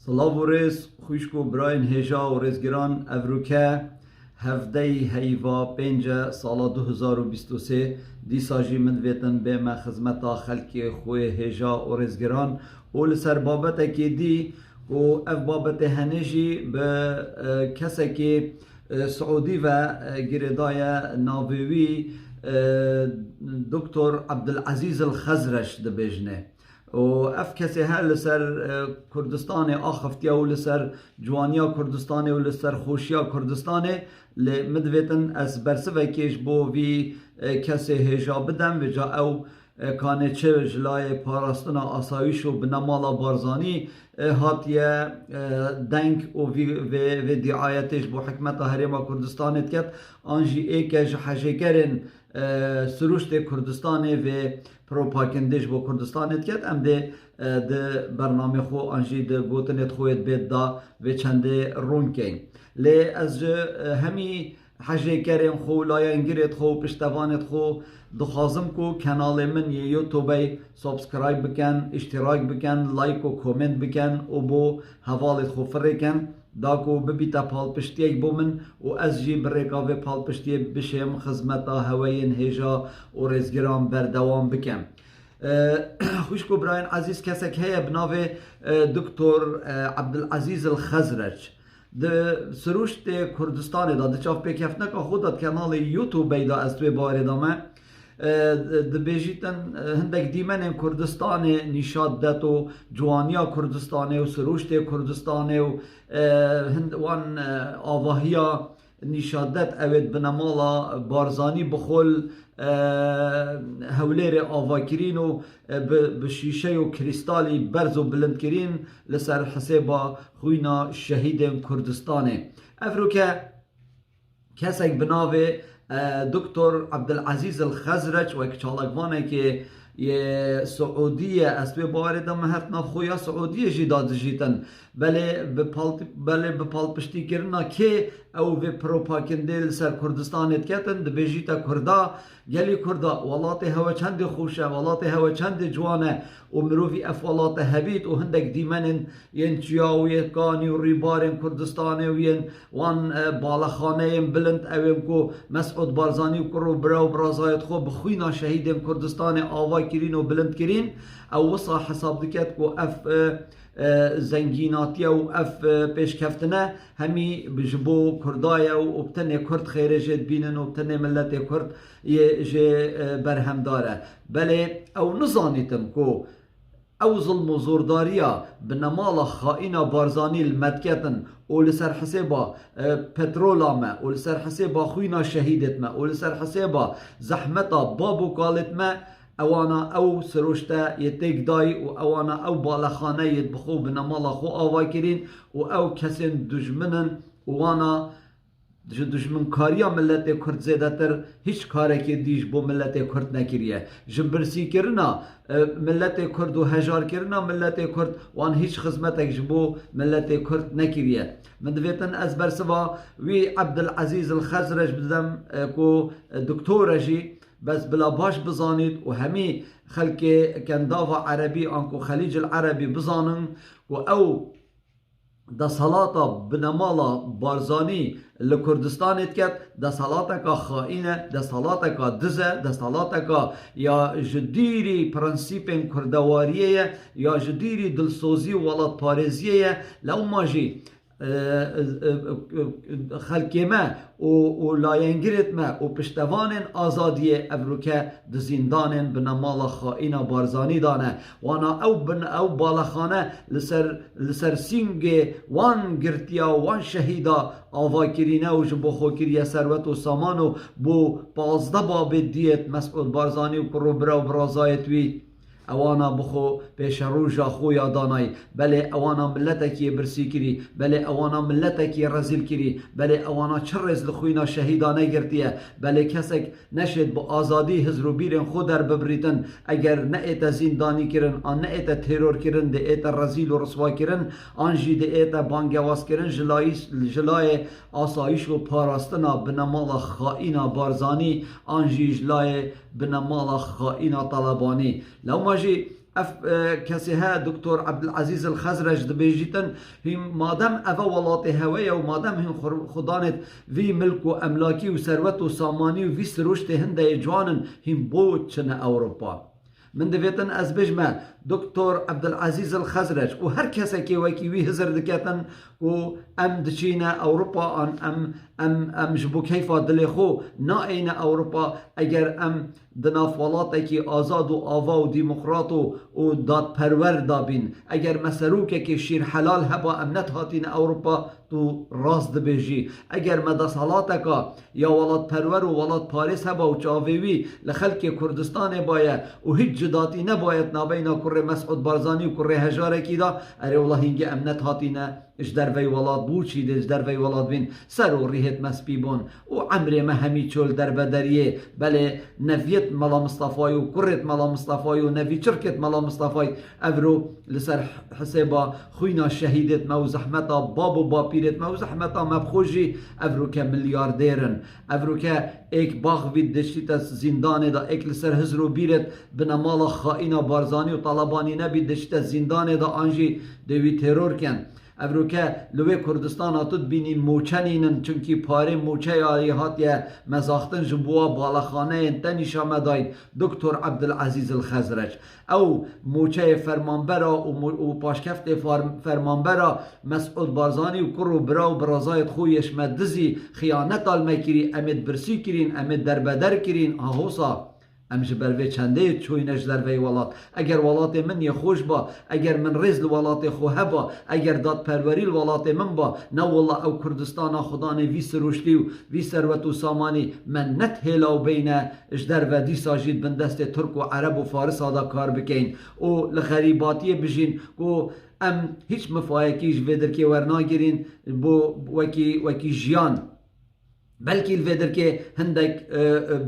سلاو و ریز خوشکو براین هجا و ریزگران افروکه هفته هیوا 5 سال 2023 دیسا جی من ویتن به ما خدمتا خلکی خوی هجا و ریزگران و لسر بابت که دی و اف بابت هنجی به کسی که سعودی و گردای ناویوی دکتر عبدالعزیز الخزرش دبیجنه و اف کسی هر لسر کردستان آخفتیا و لسر جوانیا کردستان و لسر خوشیا کردستان مدویتن از برسوه کش بو وی کسی هجا بدم و جا او کانه چه جلای پاراستنا آسایش و بنمالا بارزانی هاتیه دنگ و دعایتش بو حکمت هریما کردستانت کت آنجی ایکش حجیگرین سروشت کردستان و پروپاکندش با کردستانت کرد ام ده برنامه خو آنجی ده گوتنت خوید بید دا و چنده رون کن لی از همی حجه کریم خو لاینگیرت خو پشتوانت خو دخوازم کو کانال من یوتیوبی سابسکرایب بکن اشتراک بکن لایک و کومنت بکن و بو حوالت خو فرکن داکو ببیتا پال پشتیک بومن و از جی برکاوه پال پشتی بشم خدمتا هواین هجا و رزگرام بردوام بکم خوشکو براین عزیز کسک هیا بناوه دکتر عبدالعزیز الخزرج ده سروشت کردستان دا ده چاف پیکفتنک خودت کانال یوتیوب دا از توی باردامه ده بیجیتن هندک دیمن کردستان نشاد دت و جوانیا کردستان و سروشت کردستان و هند وان آواهیا نشادت اوید بنمالا بارزانی بخول هولیر آواکرین و بشیشه و کریستالی برز و بلند کرین لسر حسابا خوینا شهید کردستانه افرو که کسک بناوه دکتر عبدالعزیز الخزرج و یک چالکوانه که یه سعودیه استوی بارده مهت نافخویا سعودیه جی داد جیتن بله به پال پشتی کرنا که او به پروپاکندل سر کردستان اتکتن ده بیجیتا کردا گلی کردا ولات هوا چند خوشه ولات هوا چند جوانه و مروفی اف ولات هبید و هندک دیمنن ین چیاوی کانی و ریبارن کردستان و ین وان بالخانه بلند اویم کو مسعود بارزانی و کرو براو برازایت خو بخوینا شهیدن کردستان آوا کرین و بلند کرین او وصا حساب دکت کو اف زنگیناتی و اف پیشکفتنه همی بجبو کردای و ابتنه کرد خیرجت بینن و ابتنه ملت کرد یه برهم داره بله او نزانیتم کو او ظلم و زورداریا بنمال خائنا بارزانی المدکتن و لسر حسابا پترولا ما و لسر حسابا خوینا شهیدت ما و لسر حسابا زحمتا بابو قالت ما اوانا او سروشتا یتیک دای و اوانا او بالخانه یت بخو بنمالا خو آوا کرین و او کسین دجمنن وانا دجمن کاریا ملت کرد زیده تر هیچ کاره که دیش بو ملت کرد نکریه جبرسی کرنا ملت کرد و هجار کرنا ملت کرد وان هیچ خدمتک جبو ملت کرد نکریه من دویتن از برسوا وی عبدالعزیز الخزرج بدم کو دکتور جی بس بلا باش بزانید و همی خلق کنداوا عربی آنکو خلیج العربی بزانن و او دا صلاتا بنمالا بارزانی لکردستان اتکت دا صلاتا کا خائنه دا صلاتا کا دزه دا صلاتا کا یا جدیری پرنسیپن کردواریه یا جدیری دلسوزی ولات پارزیه لو ماجی خلقی ما و لاینگیرت ما و پشتوان آزادی افروکه دزیندان بنمال خائنا بارزانی دانه وانا او بالخانه لسر سینگ وان گرتیا وان شهیدا آواکرینه و جبو خوکریه سروت و سامانو بو 15 باب دیت مسعود بارزانی و کروبرا و برازایت وی اوانا بخو پیش روژا خو یادانای بله اوانا ملتکی برسی کری بله اوانا ملتکی رزیل کری بله اوانا چرز لخوینا شهیدانه گرتیه بله کسک نشد با آزادی هزرو بیرن خود در ببریتن اگر نه ایتا زندانی کرن آن نه ایتا تیرور کرن ده ایتا رزیل و رسوا کرن آنجی ده ایتا بانگواز کرن جلای آسایش و پاراستنا بنمال خائنا بارزانی آنجی جلای بنمال خائنا طلبانی لو ماجي اف کسی ها دکتر عبدالعزیز الخزرج دبیجیتن هم مادم اوه ولات هویه و مادم هم خدانت وی ملک و املاکی و ثروت و سامانی و وی سروشت هنده جوانن هم بود چنه اوروپا من دویتن از بجمه دکتر عبدالعزیز الخزرج و هر کسی که وکی وی هزر دکتن و ام دچینه اوروپا ام جبو کیفا دل خو نائین اوروپا اگر ام دنافوالات که آزاد و آوا و دیمقراط و داد پرور دابین اگر مسروک که شیر حلال هبا امنت هاتین اوروپا تو راست دبیجی اگر مدسالات که یا ولاد پرور و ولاد پاریس هبا و چاویوی لخلق کردستان باید و هیچ جداتی نباید نابینا کره مسعود بارزانی و کره هجاره کی دا اره والله هنگی امنت هاتینه اش در وی ولاد بوچید اش در وی ولاد بین سر و ریحت مسبیبون و عمر مهمی چول در بدریه بله نویت ملا مصطفی و کرت ملا مصطفی و نوی چرکت ملا مصطفی افرو لسر حسابا خوینا شهیدت مو زحمتا باب و باپیرت مو زحمتا مبخوشی افرو که میلیاردیرن افرو که ایک باغ وید دشتیت زندان دا ایک لسر هزرو بیرت بنمال خائنا بارزانی و طالبانی نبید دشتیت زندان دا آنجی دوی ترور کن افرو که لوی کردستان آتود بینی موچنینن چونکی پاره موچه آلیهات یا مزاختن جبوا بالخانه انتنیش آمداید دکتر عبدالعزیز الخزرج او موچه فرمانبرا و پاشکفت فرمانبرا مسعود بارزانی و کرو برا و برازایت خویش مدزی خیانت آلمکیری امید برسی کرین امید دربدر کرین آهوسا ام جبر وی چنده چوینش در وی ولات اگر ولات من یه خوش با اگر من رزل ولات خوه با اگر داد پروری ولات من با نه والله او کردستان خدا نه وی سروشتی و وی ثروت و سامانی من نت هلا و بین اش در و دی ساجید بندست ترک و عرب و فارس هادا کار بکین او لغریباتی بجین کو ام هیچ مفایکیش ویدر که ورناگیرین بو وکی جیان بلکه الویدر که هندک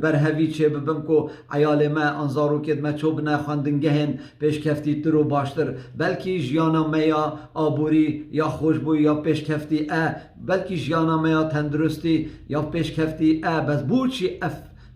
برهوی چه ببم کو عیال ما انزارو کد ما چوب نخواندنگهن پیش کفتی ترو باشتر بلکه جیانا میا آبوری یا خوشبوی یا پیش کفتی بلکه جیانا میا تندرستی یا پیش کفتی بس بوچی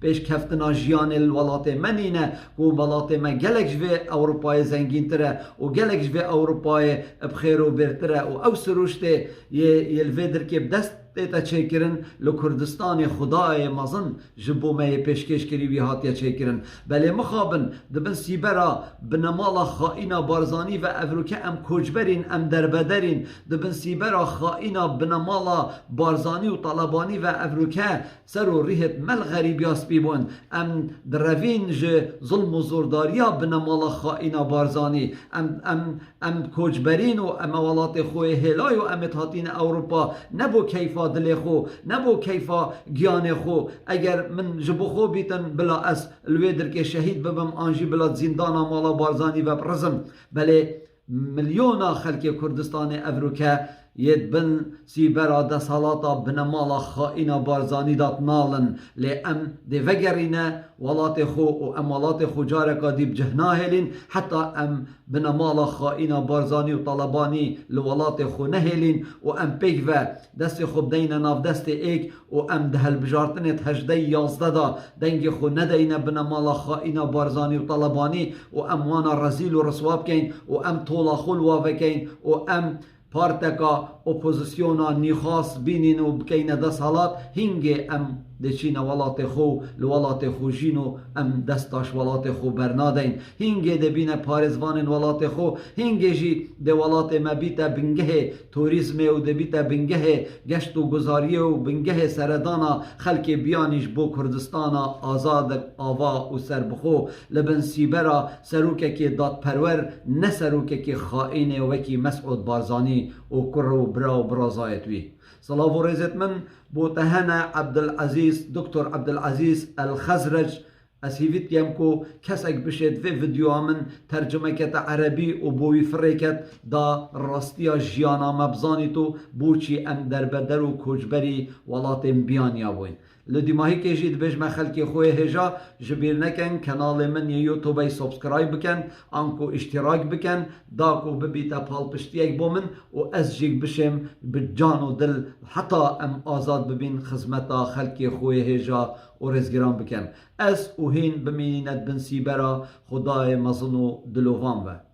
پیش کفتنا جیان الولات منینه و ولات من گلک جوی اروپای زنگین تره و گلک جوی اروپای بخیر و برتره و او سروشته یه الویدر که بدست دیتا چیکرن لکردستان خدای مزن جبو می پیشکش کری وی هاتیا چیکرن بله مخابن دبن سیبرا بنمالا خائنا بارزانی و افروکه ام کجبرین ام دربدرین دبن سیبرا خائنا بنمالا بارزانی و طالبانی و افروکه سر و ریحت مل غریبیاس بیبون ام دروین ج ظلم و زورداریا بنمالا خائنا بارزانی ام کجبرین و ام ولات خوی هلای و امتحاتین اوروپا نبو کیفا دل خو نبو کیفا گیان خو اگر من جبو خو بیتن بلا اس الویدر که شهید ببم آنجی بلا زندان مالا بارزانی و برزم بله ملیونا خلق کردستان افروکه ید بن سیبرا دسالاتا بنمالا خائنا بارزانی دات نالن لی ام دی وگرینه ولات خو و امالات خو جارکا دیب جهناهلین حتی ام بنمالا خائنا بارزانی و طالبانی لولات خو نهلین و ام پیگ و دست خو بدین ناف دست ایک و ام دهل بجارتنت هجده یازده دا دنگ خو ندین بنمالا خائنا بارزانی و طالبانی و ام وانا رزیل و رسواب کین و ام طولا خو الواوه کین و ام پارتکا اپوزیسیونا نیخاص بینین و بکین دست حالات هنگه ام دچین ولات خو لولات خو جینو ام دستاش ولات خو برنادین هنگه دبین پارزوان ولات خو هنگه جی ده ولات مبیت بنگه توریسم و دبیت بنگه گشت و گزاری و بنگه سردانا خلق بیانیش بو کردستانا آزاد آوا و سربخو لبن سیبرا سروکه که داد پرور نه سروکه که خائن وکی مسعود بارزانی و کرو برا و برازایت وی صلاة و رزت من بو تهنا عبدالعزیز دکتر عبدالعزیز الخزرج اسیویت یم کو کسک بشید و ویدیو من ترجمه کت عربی و بوی فریکت دا راستیا جیانا مبزانی تو بوچی ام در بدر و کجبری ولات بیانیا بوین لدی ماهی که جید بج ما خلکی خوی هجا جبیر نکن کانال من یوتیوب سابسکرایب بکن آنکو اشتراک بکن داکو ببیتا پال پشتیک بومن و از جیگ بشم بجان و دل حتی ام آزاد ببین خدمتا خلکی خوی هجا و رزگران بکن از اوهین بمینید بنسی برا خدای مزنو دلوان و